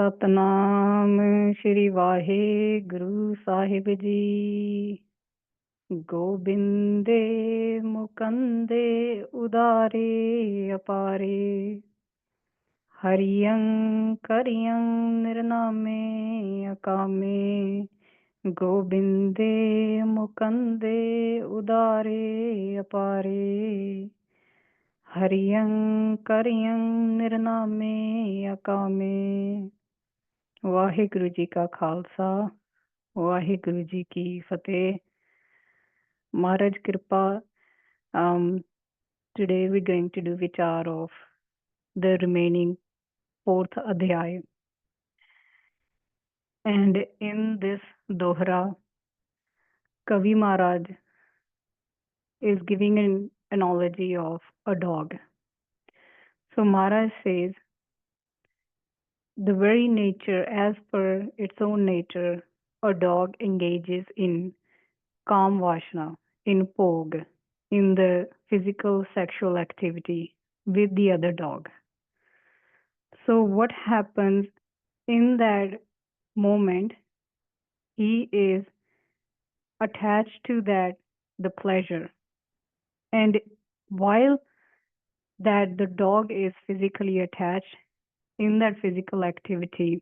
ਸਤਨਾਮ ਸ਼੍ਰੀ ਵਾਹਿਗੁਰੂ ਸਾਹਿਬ ਜੀ। ਗੋਬਿੰਦੇ ਮੁਕੰਦੇ ਉਦਾਰੇ ਅਪਾਰੇ, ਹਰਿਯੰ ਕਰਿਯੰ ਨਿਰਨਾਮੇ ਅਕਾਮੇ। ਗੋਬਿੰਦੇ ਮੁਕੰਦੇ ਉਦਾਰੇ ਅਪਾਰੇ, ਹਰਿਯੰ ਕਰਿਯੰ ਨਿਰਨਾਮੇ ਅਕਾਮੇ। ਵਾਹਿਗੁਰੂ ਜੀ ਕਾ ਖਾਲਸਾ, ਵਾਹਿਗੁਰੂ ਜੀ ਕੀ ਫਤਿਹ। Maharaj Kripa. Today we're going to do Vichar of the remaining fourth Adhyay. And in this Dohra, Kavi Maharaj is giving an analogy of a dog. So Maharaj says, the very nature, as per its own nature, a dog engages in Kam Vashna, in Pog, in the physical sexual activity with the other dog. So what happens in that moment? He is attached to that, the pleasure. And while that the dog is physically attached in that physical activity,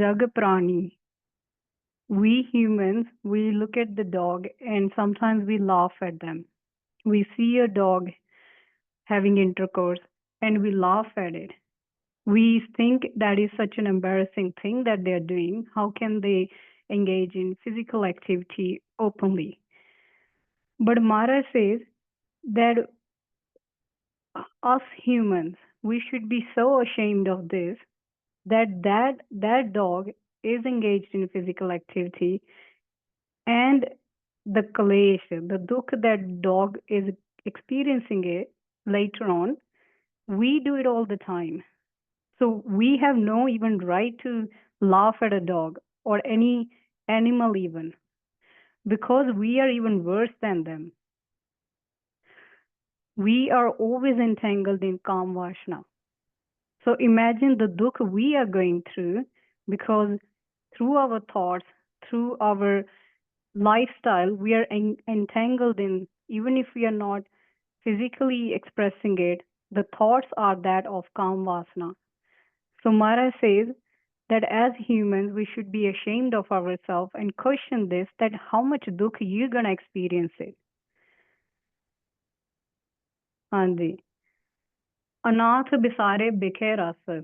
Jag Prani, we humans, we look at the dog and sometimes we laugh at them. We see a dog having intercourse and we laugh at it. We think that is such an embarrassing thing that they're doing. How can they engage in physical activity openly? But Maharaj says that us humans, we should be so ashamed of this, that dog is engaged in physical activity, and the kalesh, the dukh that dog is experiencing it later on, we do it all the time. So we have no even right to laugh at a dog or any animal even, because we are even worse than them. We are always entangled in Kam Vashna. So imagine the dukh we are going through, because through our thoughts, through our lifestyle, we are entangled in, even if we are not physically expressing it, the thoughts are that of Kam Vasana. So Maharaj says that as humans, we should be ashamed of ourselves and question this, that how much dukh you're going to experience it. Hanji. Anath bisare bikhe ras.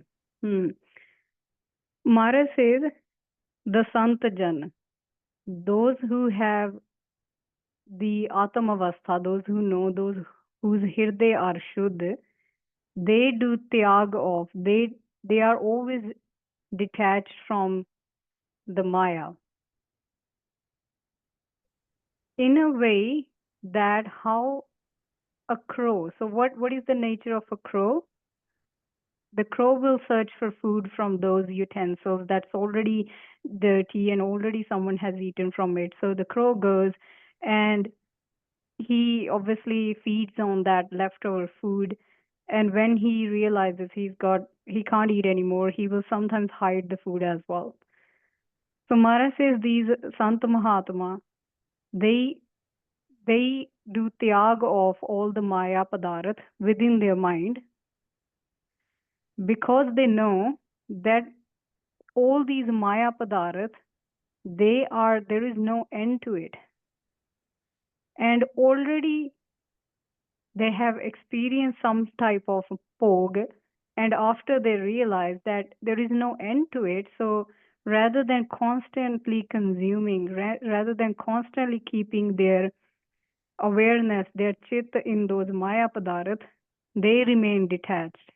Maharaj says, the Sant Jan, those who have the Atamavastha, those who know, those whose hirday are Shuddh, they do tyag of, they are always detached from the Maya. In a way that how a crow, so what is the nature of a crow? The crow will search for food from those utensils that's already dirty and already someone has eaten from it. So the crow goes and he obviously feeds on that leftover food. And when he realizes he can't eat anymore, he will sometimes hide the food as well. So Maharaj says these Sant Mahatma, they do tyag of all the Maya Padarth within their mind, because they know that all these Maya Padarth, there is no end to it. And already they have experienced some type of pog, and after they realize that there is no end to it, so rather than constantly consuming, rather than constantly keeping their awareness, their chit in those Maya Padarth, they remain detached.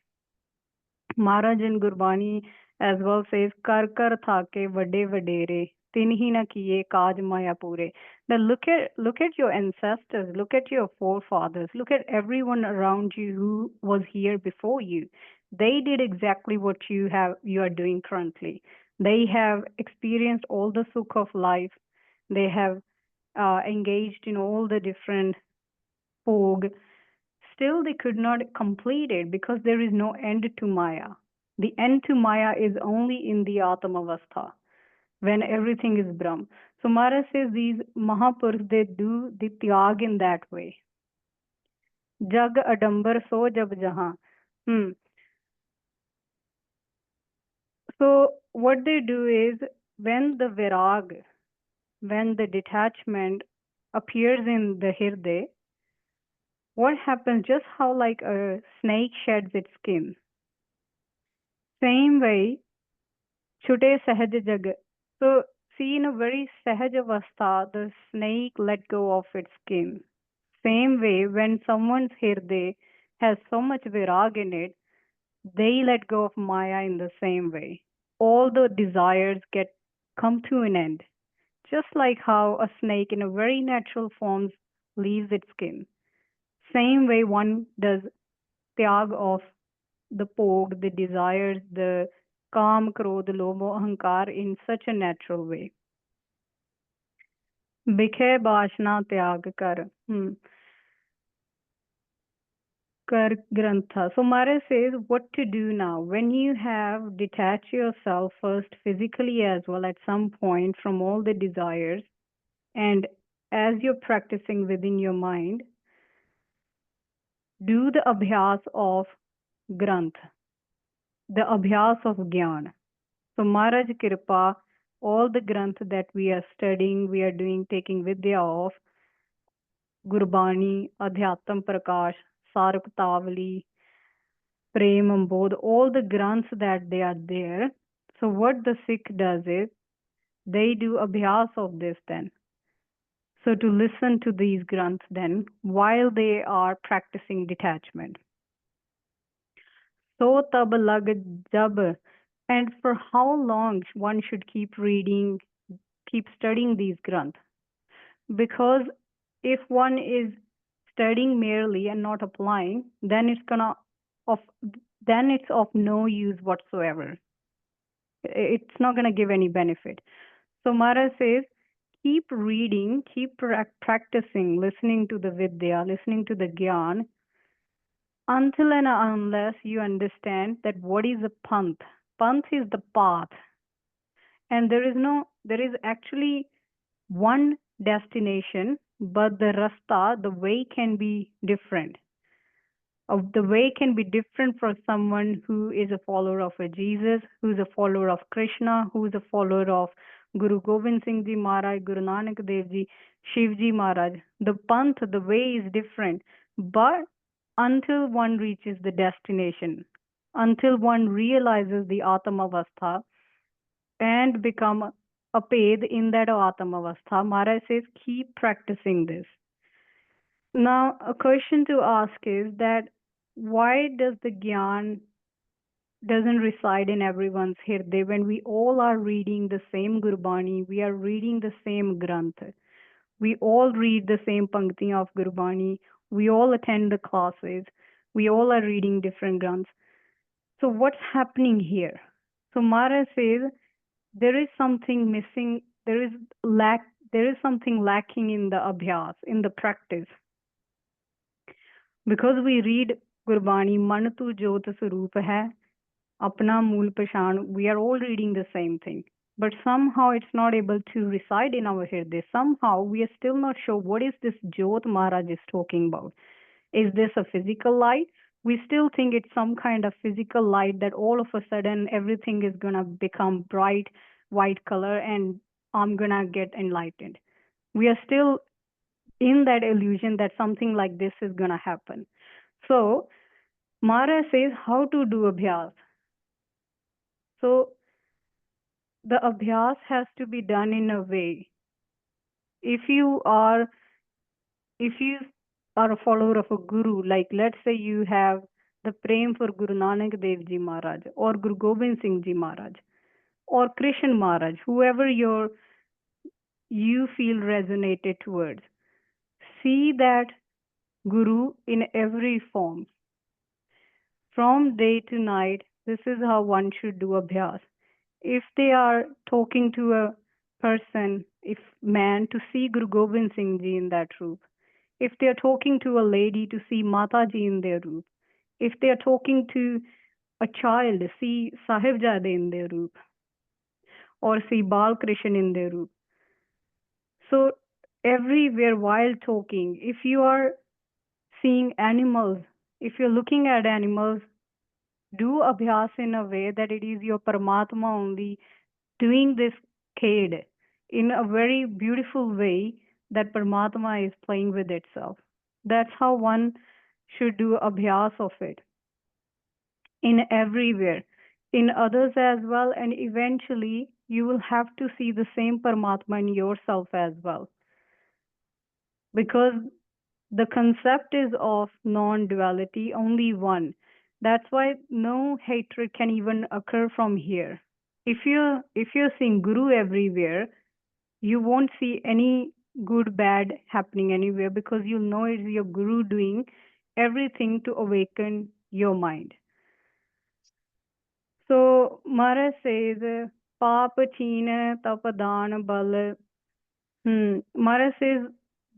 Maharaj in Gurbani as well says, Kar kar thake vade vadere, tinhi na kiye kaj maya pure. Now look at your ancestors, look at your forefathers, look at everyone around you who was here before you. They did exactly what you are doing currently. They have experienced all the sukh of life. They have engaged in all the different pog. Still, they could not complete it because there is no end to Maya. The end to Maya is only in the Atmavastha, when everything is Brahm. So Maharaj says these Mahapurushs, they do the Tyag in that way. Jag adambar so jab jahan. Hmm. So what they do is when the virag, when the detachment appears in the hirde, what happens, just how like a snake sheds its skin, same way, chute sahaj jag. So see, in a very sahaj avastha, the snake let go of its skin. Same way, when someone's hirde has so much virag in it, they let go of Maya in the same way. All the desires get come to an end, just like how a snake in a very natural form leaves its skin. Same way one does tyag of the pog, the desires, the काम, क्रोध, लोभ, अहंकार in such a natural way. बिखे बासना त्याग कर. Grantha. So Maharaj says what to do now. When you have detached yourself first physically as well at some point from all the desires, and as you're practicing within your mind, do the abhyas of Granth, the abhyas of Gyan. So Maharaj Kripa, all the Granth that we are studying, we are doing, taking Vidya of Gurbani, Adhyatam Prakash, Sarabloh, Prem, Ambodh, all the Granths that they are there. So what the Sikh does is, they do abhyas of this then. So to listen to these Granths then, while they are practicing detachment. So tab lag jab, and for how long one should keep reading, keep studying these Granths? Because if one is studying merely and not applying, then of it's of no use whatsoever. It's not gonna give any benefit. So Maharaj says, keep reading, keep practicing, listening to the Vidya, listening to the Gyan, until and unless you understand that what is a panth. Panth is the path, and there is actually one destination, but the rasta, the way can be different. The way can be different for someone who is a follower of a Jesus, who is a follower of Krishna, who is a follower of Guru Gobind Singh Ji Maharaj, Guru Nanak Dev Ji, Shiv Ji Maharaj. The panth, the way is different, but until one reaches the destination, until one realizes the Atmavastha and become a paid in that Atmavastha, Maharaj says, keep practicing this. Now, a question to ask is that why does the Gyan doesn't reside in everyone's hirde when we all are reading the same Gurbani, we are reading the same Granth, we all read the same Pankti of Gurbani, we all attend the classes, we all are reading different Granths. So what's happening here? So Maharaj says there is something missing, there is something lacking in the abhyas, in the practice. Because we read Gurbani, Man tu Jot Swarup hai, Apna Mool Pashan, we are all reading the same thing. But somehow it's not able to reside in our hirde. Somehow we are still not sure what is this Jot Maharaj is talking about. Is this a physical light? We still think it's some kind of physical light that all of a sudden everything is going to become bright white color and I'm going to get enlightened. We are still in that illusion that something like this is going to happen. So, Maharaj says how to do abhyas. So, the abhyas has to be done in a way. If you are if you are a follower of a guru, like let's say you have the prem for Guru Nanak Dev Ji Maharaj or Guru Gobind Singh Ji Maharaj or Krishna Maharaj, whoever you feel resonated towards, see that guru in every form. From day to night, this is how one should do abhyas. If they are talking to a person, if man, to see Guru Gobind Singh Ji in that roop. If they are talking to a lady, to see Mata Ji in their roop. If they are talking to a child see Sahibzade in their roop or see Bal Krishna in their roop. So everywhere while talking, if you are seeing animals, if you're looking at animals, do abhyas in a way that it is your Paramatma only doing this khed in a very beautiful way that Paramatma is playing with itself. That's how one should do abhyas of it in everywhere, in others as well, and eventually you will have to see the same Paramatma in yourself as well. Because the concept is of non duality, only one. That's why no hatred can even occur from here. If you're seeing Guru everywhere, you won't see any good bad happening anywhere because you know it's your Guru doing everything to awaken your mind. So Maharaj says, Pap Cheen Tapadan Bal. Maharaj says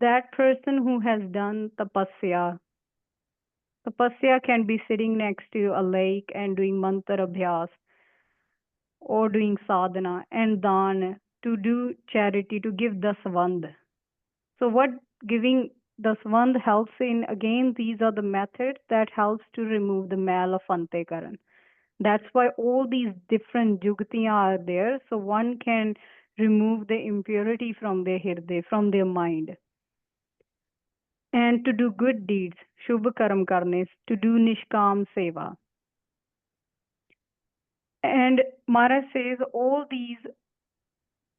that person who has done tapasya. Tapasya can be sitting next to a lake and doing mantra abhyas or doing sadhana, and dan to do charity, to give dasvand. So what giving dasvand helps in, again, these are the methods that helps to remove the mal of antekaran. That's why all these different jugtiyan are there, so one can remove the impurity from their hirde, from their mind. And to do good deeds, shubh karam karne, to do nishkam seva. And Maharaj says all these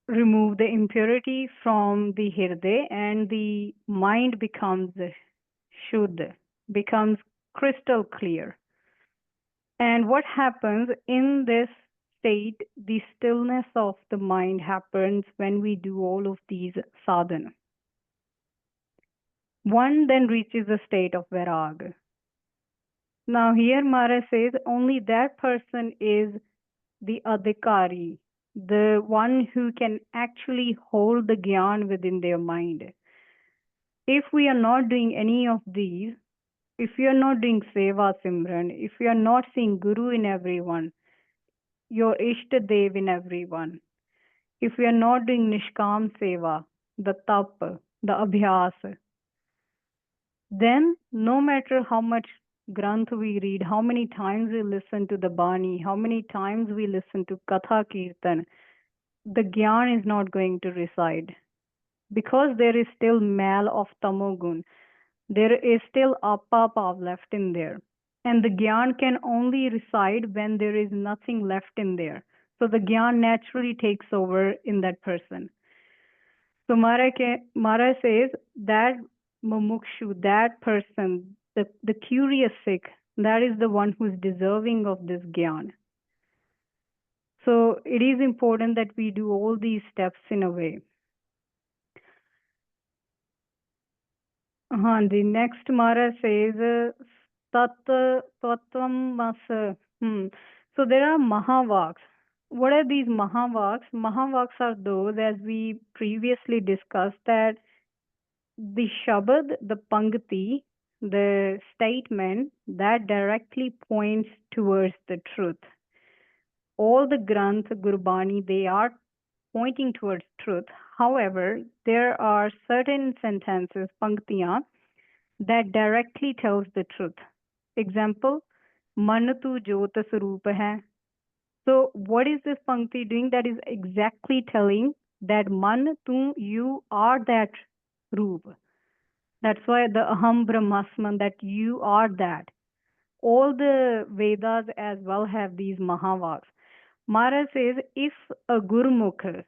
remove the impurity from the hirde and the mind becomes shuddha, becomes crystal clear. And what happens in this state, the stillness of the mind happens when we do all of these sadhana. One then reaches a state of vairag. Now here Maharaj says only that person is the adhikari, the one who can actually hold the gyan within their mind. If we are not doing any of these, if we are not doing seva simran, if we are not seeing Guru in everyone, your Ishta Dev in everyone, if we are not doing Nishkam Seva, the tap, the abhyas, then no matter how much Granth we read, how many times we listen to the Bani, how many times we listen to Katha Kirtan, the Gyan is not going to reside because there is still mal of Tamogun. There is still Appa Pav left in there. And the Gyan can only reside when there is nothing left in there. So the Gyan naturally takes over in that person. So Maharaj says that Mumukshu, that person, the curious Sikh, that is the one who is deserving of this Gyan. So it is important that we do all these steps in a way. The next Maharaj says Tat Tatvam Mas. So there are Mahavaks. What are these Mahavaks? Mahavaks are those, as we previously discussed, that the Shabad, the Pangati, the statement that directly points towards the truth. All the Granth, Gurbani, they are pointing towards truth. However, there are certain sentences, Panktiyan, that directly tells the truth. Example, Man tu jot sarup hai. So what is this Pankti doing? That is exactly telling that Man tu, you are that Roop. That's why the Aham Brahmasman, that you are that. All the Vedas as well have these Mahavaks. Maharaj says if a Gurmukh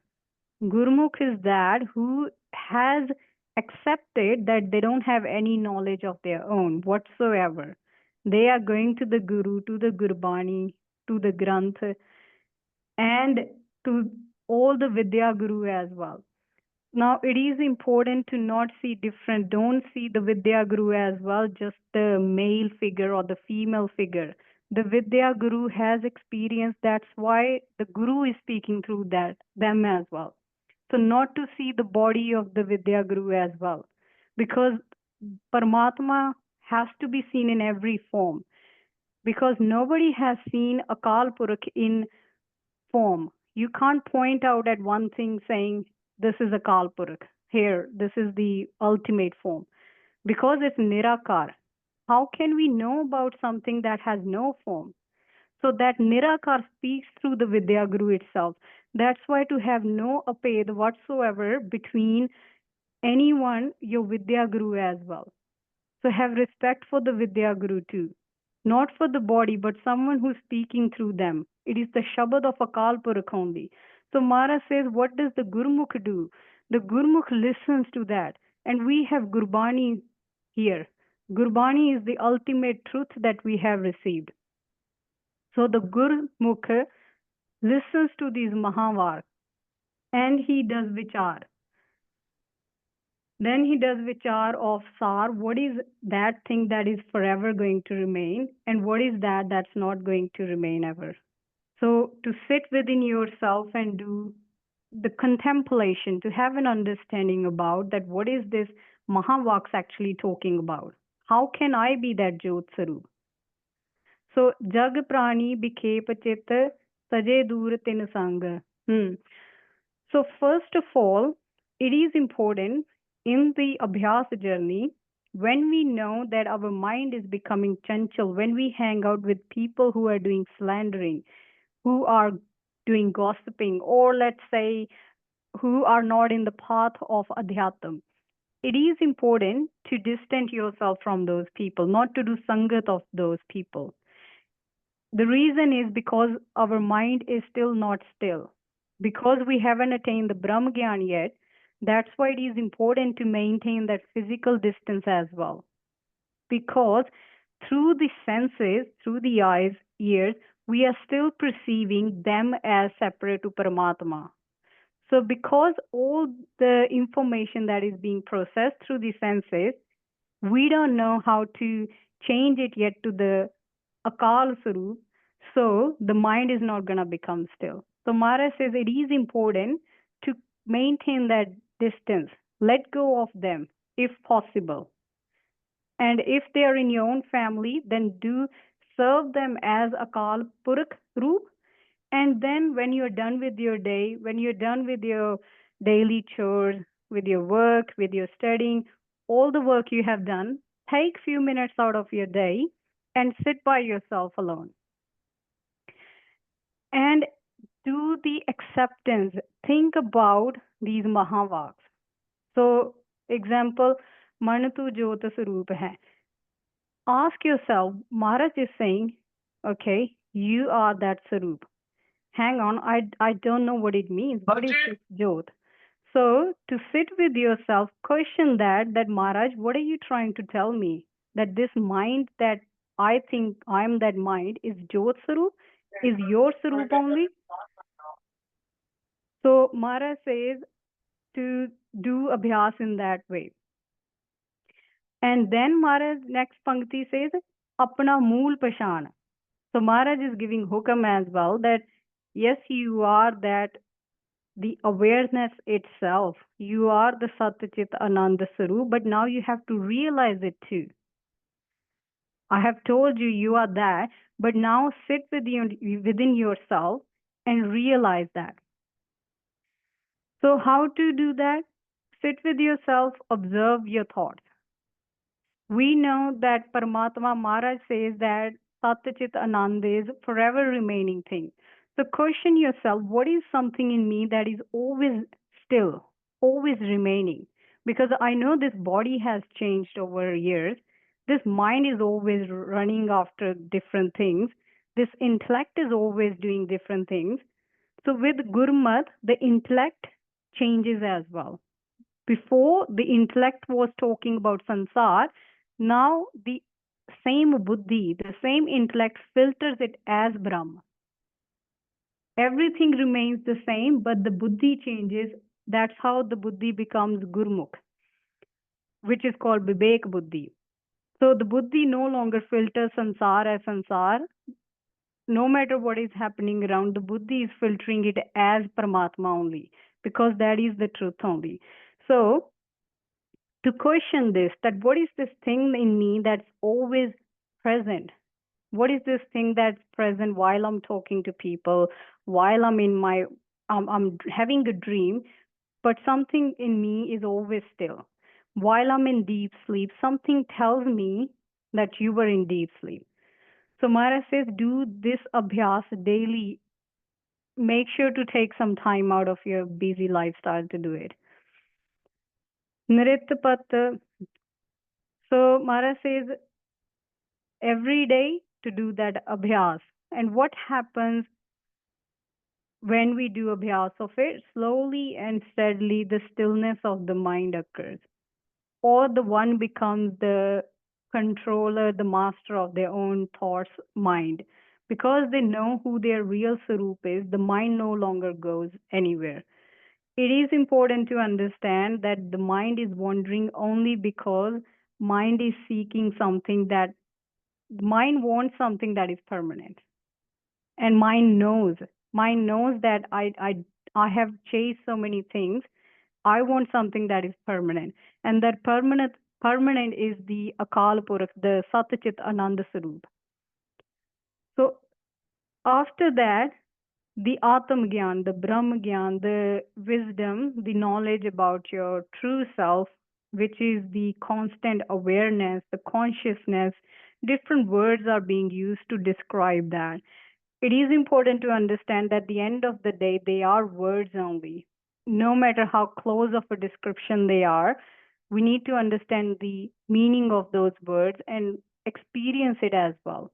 is that who has accepted that they don't have any knowledge of their own whatsoever. They are going to the Guru, to the Gurbani, to the Granth, and to all the Vidya Guru as well. Now, it is important to not see different, don't see the Vidya Guru as well, just the male figure or the female figure. The Vidya Guru has experience, that's why the Guru is speaking through them as well. So, not to see the body of the Vidya Guru as well, because Paramatma has to be seen in every form. because nobody has seen Akal Purakh in form. You can't point out at one thing saying, this is Akal Purakh. Here, this is the ultimate form. Because it's Nirakar. How can we know about something that has no form? So that Nirakar speaks through the Vidya Guru itself. That's why to have no aped whatsoever between anyone, your Vidya Guru as well. So have respect for the Vidya Guru too. Not for the body, but someone who's speaking through them. It is the Shabad of Akal Purakh only. So Mara says, what does the Gurmukh do? The Gurmukh listens to that. And we have Gurbani here. Gurbani is the ultimate truth that we have received. So the Gurmukh listens to these Mahavar and he does Vichar. Then he does Vichar of Sar. What is that thing that is forever going to remain? And what is that that's not going to remain ever? So to sit within yourself and do the contemplation, to have an understanding about that what is this Mahavaks actually talking about? How can I be that Jyot Sarup? So Jag Prani Bikhe Pachit Saje Dur Tin Sang. So first of all, it is important in the Abhyas journey when we know that our mind is becoming chanchal, when we hang out with people who are doing slandering, who are doing gossiping, or let's say who are not in the path of Adhyatam. It is important to distance yourself from those people, not to do sangat of those people. The reason is because our mind is still not still. Because we haven't attained the Brahma Gyan yet, that's why it is important to maintain that physical distance as well. Because through the senses, through the eyes, ears, we are still perceiving them as separate to Paramatma. So, because all the information that is being processed through the senses, we don't know how to change it yet to the Akal Sarup. So, the mind is not going to become still. So, Maharaj says it is important to maintain that distance, let go of them if possible. And if they are in your own family, then do serve them as Akal Purakh Roop. And then when you're done with your day, when you're done with your daily chores, with your work, with your studying, all the work you have done, take few minutes out of your day and sit by yourself alone. And do the acceptance. Think about these Mahavaks. So, example, Man tu Jyot Sarup hai. Ask yourself, Maharaj is saying, okay, you are that Sarup. Hang on, I don't know what it means. What is this Jyot? So to sit with yourself, question that Maharaj, what are you trying to tell me? That this mind that I think I'm that mind is Jyot Sarup, is your Sarup only? So Maharaj says to do abhyas in that way. And then Maharaj next Pankti says, Apna Mool Pashan. So Maharaj is giving hukam as well that yes, you are that the awareness itself. You are the Satyachit Ananda Sarup, but now you have to realize it too. I have told you you are that, but now sit within yourself and realize that. So, how to do that? Sit with yourself, observe your thoughts. We know that Paramatma Maharaj says that Satyachit Ananda is forever remaining thing. So question yourself, what is something in me that is always still, always remaining? Because I know this body has changed over years. This mind is always running after different things. This intellect is always doing different things. So with Gurmat, the intellect changes as well. Before, the intellect was talking about sansar. Now the same buddhi, the same intellect filters it as Brahma. Everything remains the same, but the buddhi changes. That's how the buddhi becomes Gurmukh, which is called Vivek Buddhi. So the buddhi no longer filters sansar as sansar. No matter what is happening around, the buddhi is filtering it as Paramatma only, because that is the truth only. So to question this, that what is this thing in me that's always present? What is this thing that's present while I'm talking to people, while I'm in my, I'm having a dream, but something in me is always still. While I'm in deep sleep, something tells me that you were in deep sleep. So Mara says, do this abhyas daily. Make sure to take some time out of your busy lifestyle to do it. Nrityapat. So Mara says every day to do that abhyas. And what happens when we do abhyas of it? Slowly and steadily, the stillness of the mind occurs, or the one becomes the controller, the master of their own thoughts, mind. Because they know who their real Sarup is, the mind no longer goes anywhere. It is important to understand that the mind is wandering only because mind is seeking something that mind wants something that is permanent. And mind knows that I have chased so many things. I want something that is permanent. And that permanent is the Akal Purakh, the Satchit Ananda Sarup. So after that, the Atam Gyan, the Brahm Gyan, the wisdom, the knowledge about your true self, which is the constant awareness, the consciousness, different words are being used to describe that. It is important to understand that at the end of the day, they are words only. No matter how close of a description they are, we need to understand the meaning of those words and experience it as well.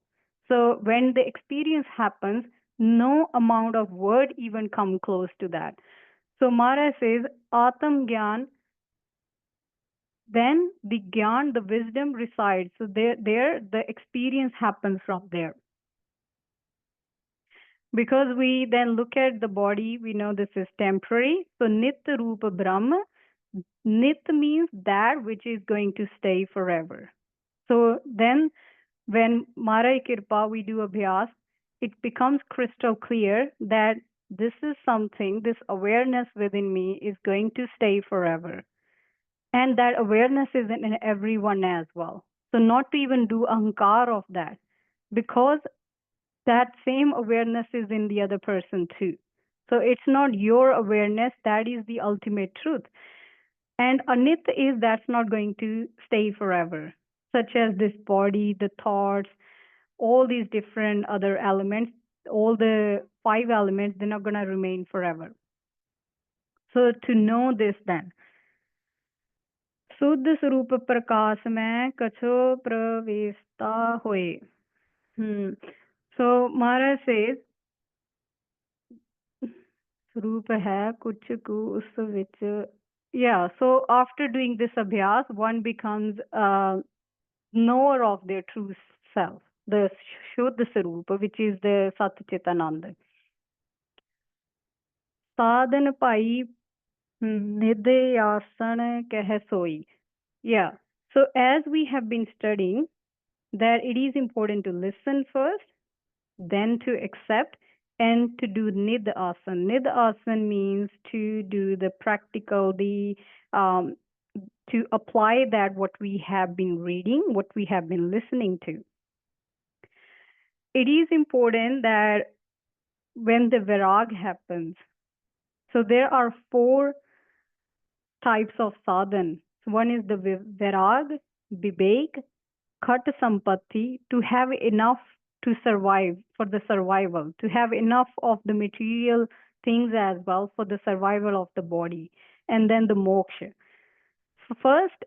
So when the experience happens, no amount of word even come close to that. So Mara says, Atam Gyan, then the Gyan, the wisdom resides. So there the experience happens from there. Because we then look at the body, we know this is temporary. So Nitya Rupa Brahma, Nit means that which is going to stay forever. So then when Mara Kirpa we do abhyas, it becomes crystal clear that this is something, this awareness within me is going to stay forever. And that awareness is in everyone as well. So not to even do ahankar of that, because that same awareness is in the other person too. So it's not your awareness, that is the ultimate truth. And anit is that's not going to stay forever, such as this body, the thoughts, all these different other elements, all the five elements, they're not going to remain forever. So to know this then, शुद्ध स्वरूप प्रकाश में कछो प्रवेशता होए. So Maharaj says रूप है कुछ को उस विच. Yeah, so after doing this abhyas, one becomes a knower of their true self, the Shuddha Sarupa, which is the Sat Chitananda. Sadhan pai nidyasan keh soi. Yeah, so as we have been studying, that it is important to listen first, then to accept, and to do nid asan. Nid asan means to do the practical, the to apply that what we have been reading, what we have been listening to. It is important that when the virag happens, so there are four types of sadhan. So one is the virag, vivek, khat sampatti, to have enough to survive, for the survival, to have enough of the material things as well for the survival of the body, and then the moksha. First,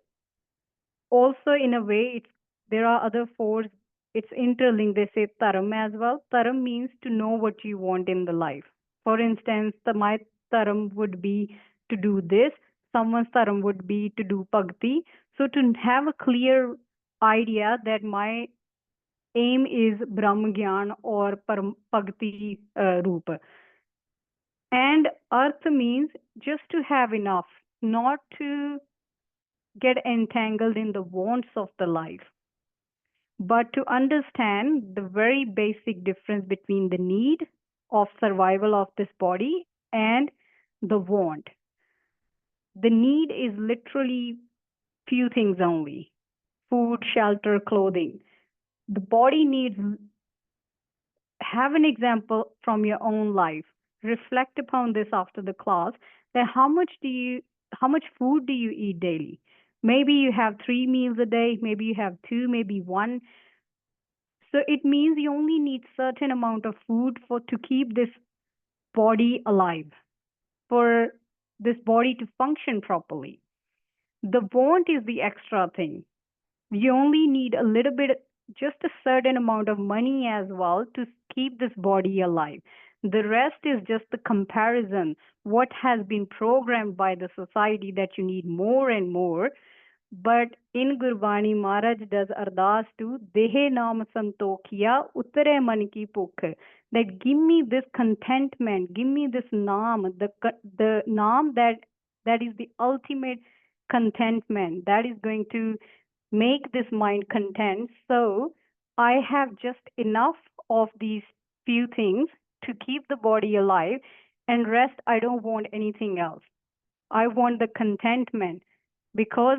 also in a way, there are other fours. It's interlinked. They say taram as well. Taram means to know what you want in the life. For instance, my taram would be to do this. Someone's taram would be to do bhakti. So to have a clear idea that my aim is Brahm Gyan or Bhakti Rupa. And Arth means just to have enough, not to get entangled in the wants of the life, but to understand the very basic difference between the need of survival of this body and the want. The need is literally few things only: food, shelter, clothing. The body needs have an example from your own life. Reflect upon this after the class. That how much food do you eat daily? Maybe you have 3 meals a day, maybe you have two, maybe one. So it means you only need certain amount of food for to keep this body alive, for this body to function properly. The want is the extra thing. You only need a little bit, just a certain amount of money as well to keep this body alive. The rest is just the comparison, what has been programmed by the society that you need more and more. But in Gurbani, Maharaj does ardas to Dehe Naam Santokhiya Uttare Man Ki Bhukh. That give me this contentment, give me this Naam, the Naam that is the ultimate contentment, that is going to make this mind content. So I have just enough of these few things to keep the body alive, and rest I don't want anything else. I want the contentment, because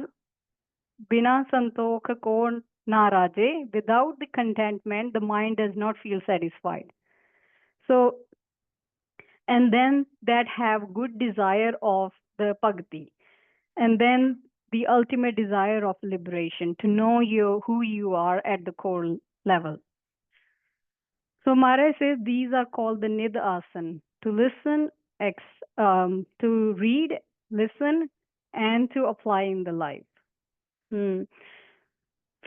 Bina santokh ko na raje, without the contentment, the mind does not feel satisfied. So, and then that have good desire of the bhakti, and then the ultimate desire of liberation, to know you who you are at the core level. So Maharaj says these are called the nid asan, to listen, to read, listen, and to apply in the life. Hmm.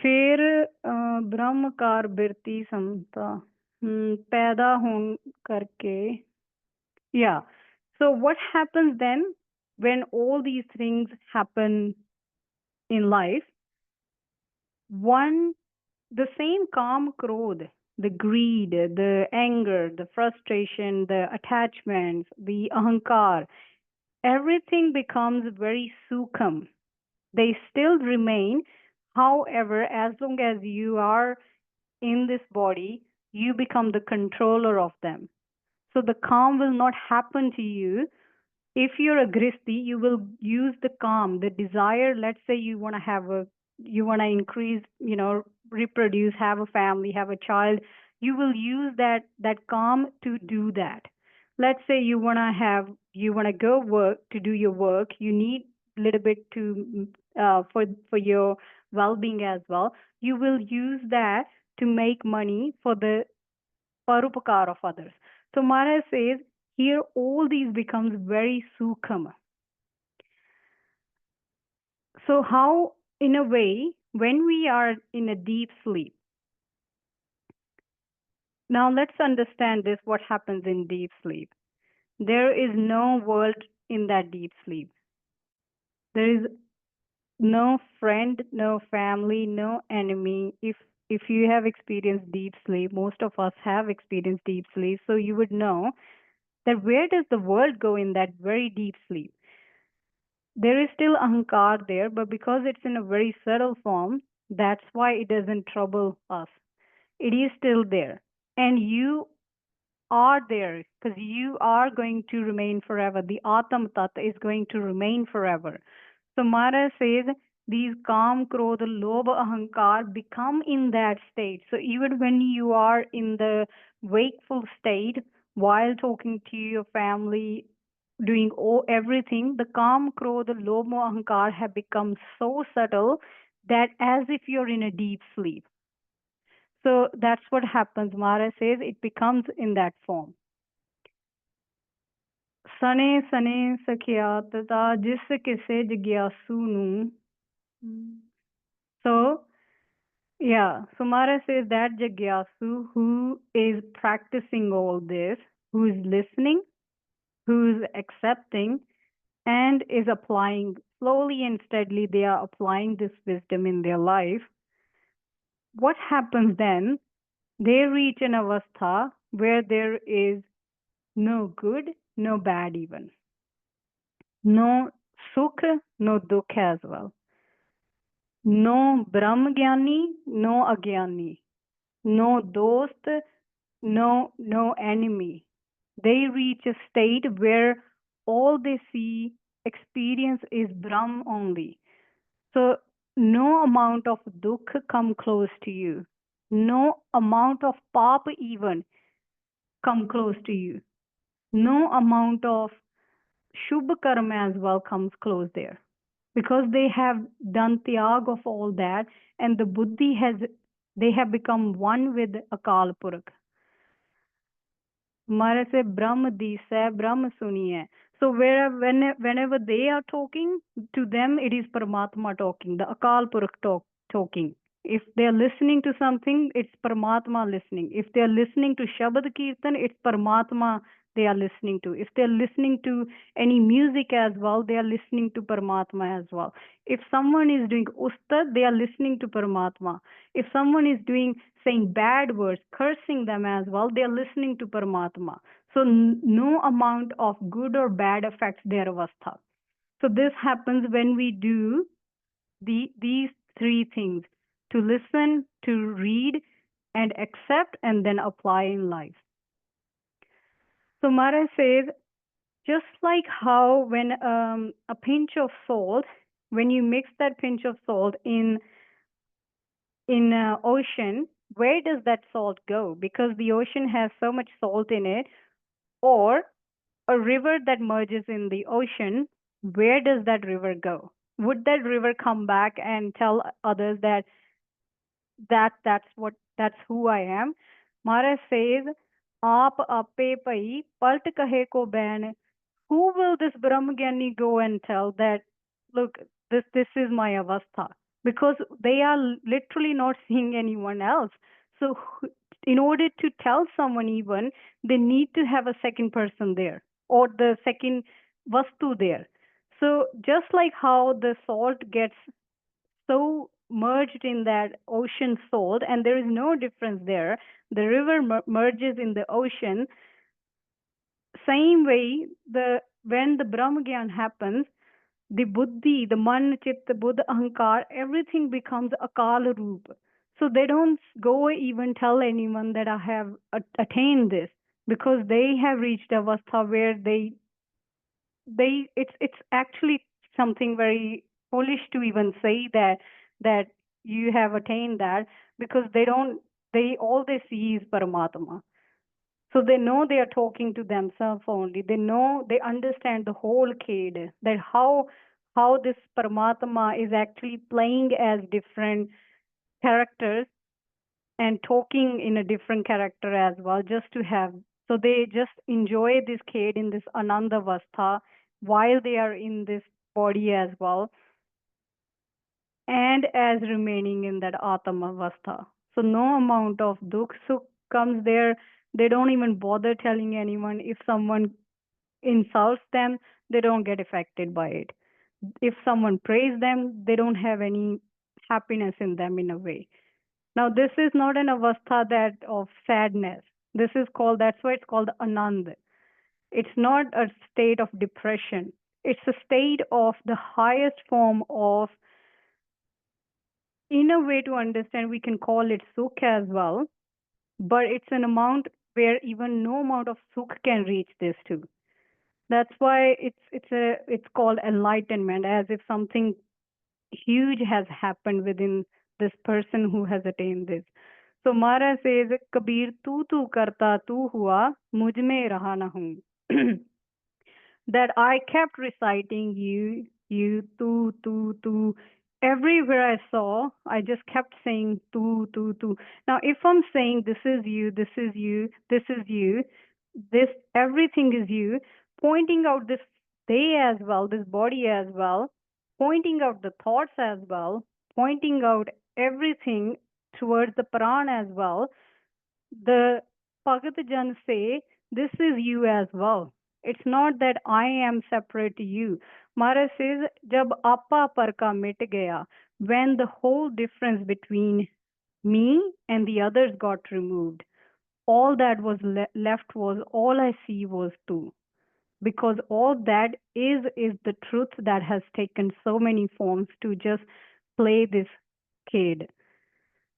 फिर ब्रह्मकार बिरती समता पैदा होन करके, yeah. So what happens then when all these things happen in life? One, the same calm krodh, the greed, the anger, the frustration, the attachments, the ahankar, everything becomes very sukham. They still remain. However, as long as you are in this body, you become the controller of them. So the calm will not happen to you. If you're a gristi, you will use the calm, the desire. Let's say you want to increase, reproduce, have a family, have a child. You will use that calm to do that. Let's say you want to go work to do your work. You need a little bit to for your well-being as well. You will use that to make money for the parupakar of others. So Maharaj says here all these becomes very sukham. So how, in a way, when we are in a deep sleep, now let's understand this, what happens in deep sleep. There is no world in that deep sleep. There is no friend, no family, no enemy. If you have experienced deep sleep, most of us have experienced deep sleep, so you would know that where does the world go in that very deep sleep? There is still ahankar there, but because it's in a very subtle form, that's why it doesn't trouble us. It is still there. And you are there because you are going to remain forever. The Atam Tat is going to remain forever. So Maharaj says these Kam, Krodha, Lobha, Ahankar become in that state. So even when you are in the wakeful state, while talking to your family, doing everything, the Kam, Krodha, Lobha, Ahankar have become so subtle that as if you're in a deep sleep. So that's what happens. Maharaj says it becomes in that form. सने सने सखिया तथा जिस किसे जिज्ञासु नु. So, yeah, so Maharaj says that Jagyasu who is practicing all this, who is listening, who is accepting, and is applying slowly and steadily, they are applying this wisdom in their life. What happens then? They reach an avastha where there is no good, no bad even. No sukh, no dukh as well. No Brahmgyani, no Agyani. No dost, no enemy. They reach a state where all they see, experience is Brahm only. So no amount of dukh come close to you. No amount of papa even. come close to you. No amount of Shubh karma as well comes close there. Because they have done tyag of all that, and the buddhi has, they have become one with Akal Purakh. Maharaj said, Brahm Disa, Brahm Suniye. So whenever they are talking, to them it is Paramatma talking, the Akal Purakh talking. If they are listening to something, it's Paramatma listening. If they are listening to Shabad Kirtan, it's Paramatma they are listening to. If they are listening to any music as well, they are listening to Paramatma as well. If someone is doing Ustad, they are listening to Paramatma. If someone is doing saying bad words, cursing them as well, they are listening to Paramatma. So no amount of good or bad affects their avastha. So this happens when we do these three things: to listen, to read, and accept, and then apply in life. So Maharaj says, just like how when a pinch of salt, when you mix that pinch of salt in ocean, where does that salt go? Because the ocean has so much salt in it. Or a river that merges in the ocean, where does that river go? Would that river come back and tell others that that's who I am? Maharaj says, "Aap ape pai palt kahe ko bain." Who will this Brahmagyan go and tell that, look, this is my avastha? Because they are literally not seeing anyone else. So in order to tell someone even, they need to have a second person there, or the second vastu there. So just like how the salt gets so merged in that ocean salt, and there is no difference there, the river merges in the ocean. Same way, the when the Brahmagyan happens, the buddhi, the man, chitta, buddha, ahankar, everything becomes akal roop. So they don't go even tell anyone that I have attained this, because they have reached avastha where it's actually something very foolish to even say that you have attained that, because they all they see is Paramatma. So they know they are talking to themselves only. They know, they understand the whole kid, that how this Paramatma is actually playing as different characters and talking in a different character as well, just to have. So they just enjoy this kid in this Ananda Vastha while they are in this body as well, and as remaining in that Atma Vastha. So no amount of dukh sukh comes there. They don't even bother telling anyone. If someone insults them, they don't get affected by it. If someone praises them, they don't have any happiness in them in a way. Now, this is not an avastha that of sadness. This is called, that's why it's called anand. It's not a state of depression. It's a state of the highest form of, in a way to understand, we can call it sukh as well, but it's an amount where even no amount of sukh can reach this to. That's why it's called enlightenment, as if something huge has happened within this person who has attained this. So Maharaj says, Kabir, tu karta tu hua, mujh mein raha na hu. That I kept reciting tu. Everywhere I saw, I just kept saying tu. Now, if I'm saying this is you, this is you, this is you, this everything is you, pointing out this day as well, this body as well, pointing out the thoughts as well, pointing out everything towards the Pran as well, the Bhagat Jan say, this is you as well. It's not that I am separate to you. Maharaj says, Jab appa parka mit gaya, when the whole difference between me and the others got removed, all that was left was, all I see was two. Because all that is the truth that has taken so many forms to just play this kid.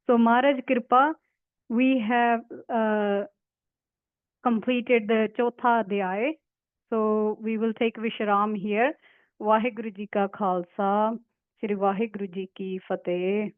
So Maharaj Kripa, we have completed the Chotha Adhyay. So we will take Vishram here. Vaheguru Ji ka Khalsa, Shri Vaheguru Ji ki Fateh.